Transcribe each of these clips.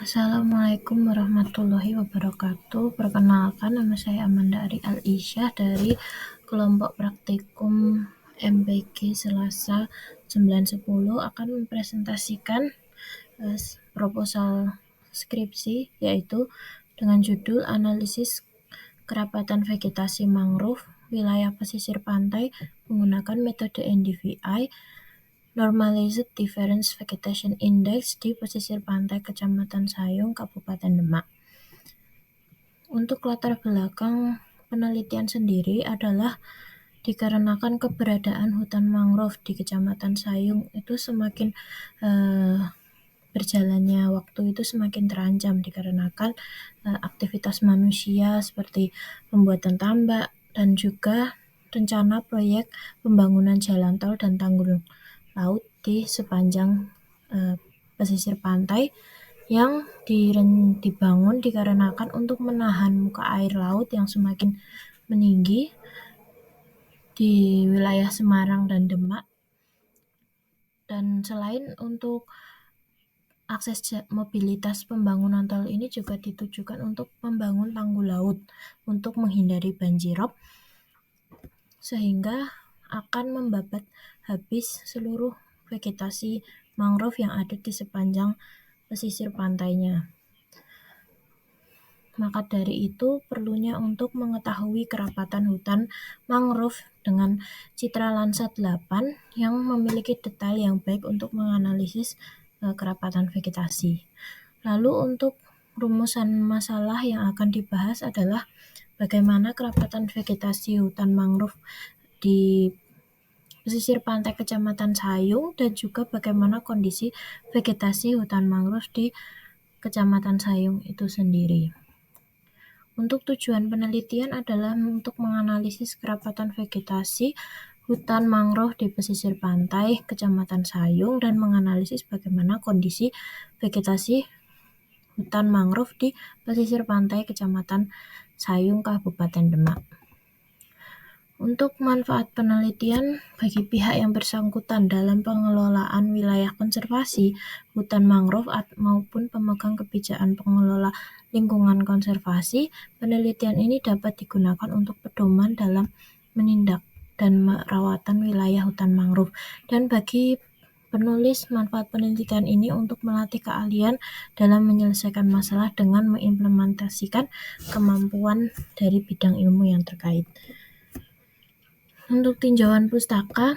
Assalamualaikum warahmatullahi wabarakatuh. Perkenalkan, nama saya Amanda Ari Al-Isyah dari kelompok praktikum MPG Selasa 910 akan mempresentasikan proposal skripsi, yaitu dengan judul Analisis Kerapatan Vegetasi Mangrove Wilayah Pesisir Pantai menggunakan metode NDVI Normalized Difference Vegetation Index di pesisir pantai Kecamatan Sayung, Kabupaten Demak. Untuk latar belakang penelitian sendiri adalah dikarenakan keberadaan hutan mangrove di Kecamatan Sayung itu semakin berjalannya waktu itu semakin terancam dikarenakan aktivitas manusia seperti pembuatan tambak dan juga rencana proyek pembangunan jalan tol dan tanggul laut di sepanjang pesisir pantai yang dibangun dikarenakan untuk menahan muka air laut yang semakin meninggi di wilayah Semarang dan Demak. Dan selain untuk akses mobilitas pembangunan tol ini juga ditujukan untuk membangun tanggul laut untuk menghindari banjirop, sehingga akan membabat habis seluruh vegetasi mangrove yang ada di sepanjang pesisir pantainya. Maka dari itu perlunya untuk mengetahui kerapatan hutan mangrove dengan citra Landsat 8 yang memiliki detail yang baik untuk menganalisis kerapatan vegetasi. Lalu untuk rumusan masalah yang akan dibahas adalah bagaimana kerapatan vegetasi hutan mangrove di pesisir pantai Kecamatan Sayung dan juga bagaimana kondisi vegetasi hutan mangrove di Kecamatan Sayung itu sendiri. Untuk tujuan penelitian adalah untuk menganalisis kerapatan vegetasi hutan mangrove di pesisir pantai Kecamatan Sayung dan menganalisis bagaimana kondisi vegetasi hutan mangrove di pesisir pantai Kecamatan Sayung, Kabupaten Demak. Untuk manfaat penelitian bagi pihak yang bersangkutan dalam pengelolaan wilayah konservasi hutan mangrove maupun pemegang kebijakan pengelola lingkungan konservasi, penelitian ini dapat digunakan untuk pedoman dalam menindak dan merawatan wilayah hutan mangrove. Dan bagi penulis, manfaat penelitian ini untuk melatih keahlian dalam menyelesaikan masalah dengan mengimplementasikan kemampuan dari bidang ilmu yang terkait. Untuk tinjauan pustaka,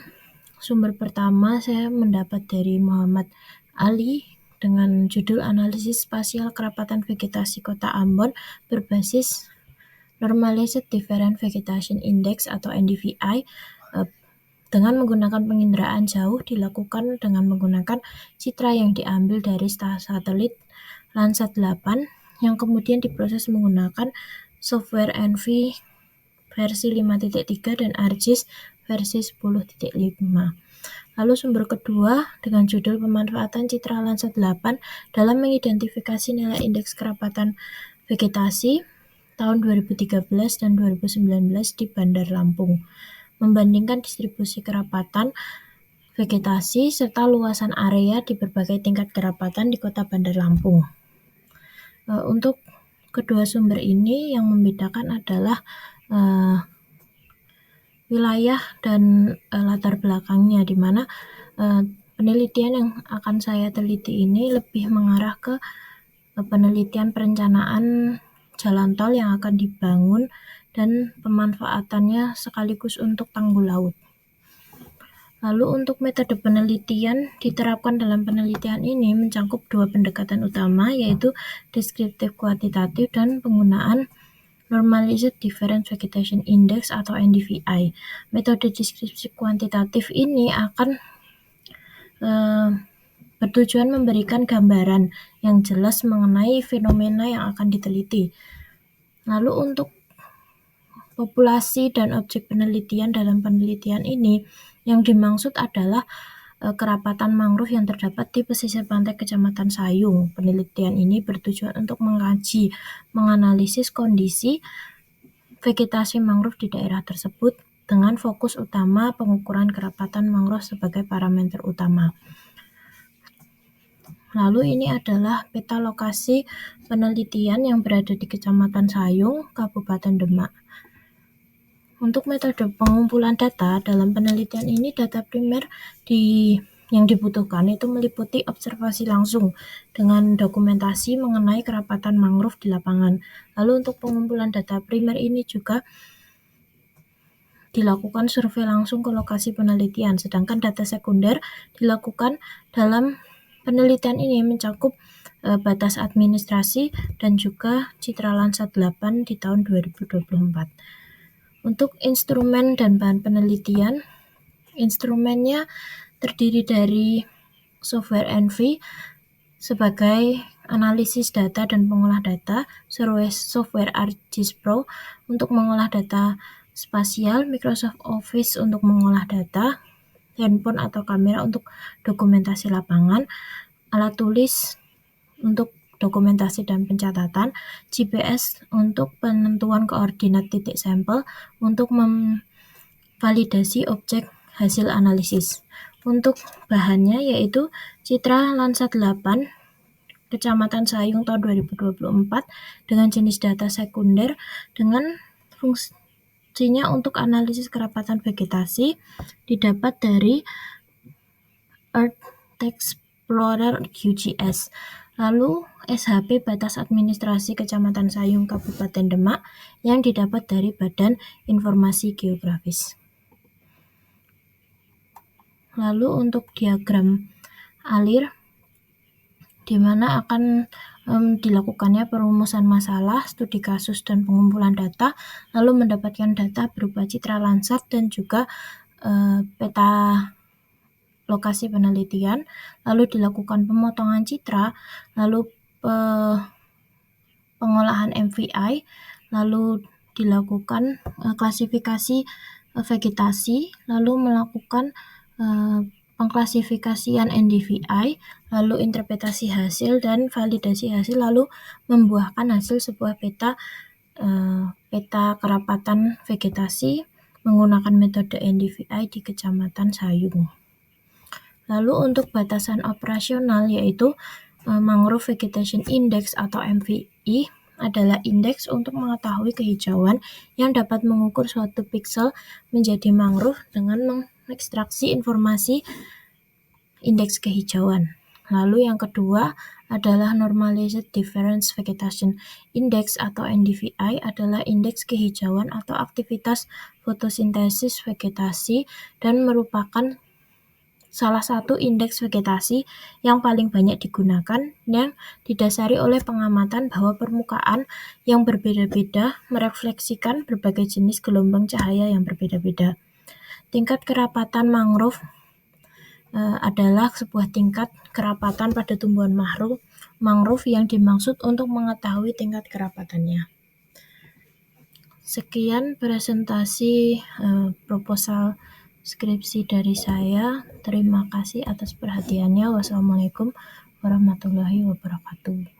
sumber pertama saya mendapat dari Muhammad Ali dengan judul Analisis Spasial Kerapatan Vegetasi Kota Ambon berbasis Normalized Difference Vegetation Index atau NDVI dengan menggunakan penginderaan jauh dilakukan dengan menggunakan citra yang diambil dari satelit Landsat 8 yang kemudian diproses menggunakan software ENVI versi 5.3 dan ArcGIS versi 10.5. Lalu sumber kedua dengan judul Pemanfaatan Citra Landsat 8 dalam mengidentifikasi nilai indeks kerapatan vegetasi tahun 2013 dan 2019 di Bandar Lampung, membandingkan distribusi kerapatan vegetasi serta luasan area di berbagai tingkat kerapatan di Kota Bandar Lampung. Untuk kedua sumber ini yang membedakan adalah wilayah dan latar belakangnya, di mana penelitian yang akan saya teliti ini lebih mengarah ke penelitian perencanaan jalan tol yang akan dibangun dan pemanfaatannya sekaligus untuk tanggul laut. Lalu untuk metode penelitian diterapkan dalam penelitian ini mencakup dua pendekatan utama, yaitu deskriptif kuantitatif dan penggunaan Normalized Difference Vegetation Index atau NDVI. Metode deskripsi kuantitatif ini akan bertujuan memberikan gambaran yang jelas mengenai fenomena yang akan diteliti. Lalu untuk populasi dan objek penelitian dalam penelitian ini yang dimaksud adalah kerapatan mangrove yang terdapat di pesisir pantai Kecamatan Sayung. Penelitian ini bertujuan untuk mengkaji, menganalisis kondisi vegetasi mangrove di daerah tersebut dengan fokus utama pengukuran kerapatan mangrove sebagai parameter utama. Lalu ini adalah peta lokasi penelitian yang berada di Kecamatan Sayung, Kabupaten Demak. Untuk metode pengumpulan data dalam penelitian ini, data primer yang dibutuhkan itu meliputi observasi langsung dengan dokumentasi mengenai kerapatan mangrove di lapangan. Lalu untuk pengumpulan data primer ini juga dilakukan survei langsung ke lokasi penelitian, sedangkan data sekunder dilakukan dalam penelitian ini mencakup batas administrasi dan juga Citra Landsat 8 di tahun 2024. Untuk instrumen dan bahan penelitian, instrumennya terdiri dari software ENVI sebagai analisis data dan pengolah data, software ArcGIS Pro untuk mengolah data spasial, Microsoft Office untuk mengolah data, handphone atau kamera untuk dokumentasi lapangan, alat tulis untuk dokumentasi dan pencatatan, GPS untuk penentuan koordinat titik sampel untuk memvalidasi objek hasil analisis. Untuk bahannya yaitu Citra Landsat 8 Kecamatan Sayung tahun 2024 dengan jenis data sekunder dengan fungsinya untuk analisis kerapatan vegetasi didapat dari Earth Explorer QGIS. Lalu SHP batas administrasi Kecamatan Sayung Kabupaten Demak yang didapat dari Badan Informasi Geografis. Lalu untuk diagram alir di mana akan dilakukannya perumusan masalah, studi kasus dan pengumpulan data, lalu mendapatkan data berupa Citra Landsat dan juga peta lokasi penelitian, lalu dilakukan pemotongan citra, lalu pengolahan MVI, lalu dilakukan klasifikasi vegetasi, lalu melakukan pengklasifikasian NDVI, lalu interpretasi hasil dan validasi hasil, lalu membuahkan hasil sebuah peta kerapatan vegetasi menggunakan metode NDVI di Kecamatan Sayung. Lalu untuk batasan operasional yaitu Mangrove Vegetation Index atau MVI adalah indeks untuk mengetahui kehijauan yang dapat mengukur suatu piksel menjadi mangrove dengan mengekstraksi informasi indeks kehijauan. Lalu yang kedua adalah Normalized Difference Vegetation Index atau NDVI adalah indeks kehijauan atau aktivitas fotosintesis vegetasi dan merupakan salah satu indeks vegetasi yang paling banyak digunakan yang didasari oleh pengamatan bahwa permukaan yang berbeda-beda merefleksikan berbagai jenis gelombang cahaya yang berbeda-beda. Tingkat kerapatan mangrove adalah sebuah tingkat kerapatan pada tumbuhan mangrove yang dimaksud untuk mengetahui tingkat kerapatannya. Sekian presentasi proposal skripsi dari saya. Terima kasih atas perhatiannya. Wassalamualaikum warahmatullahi wabarakatuh.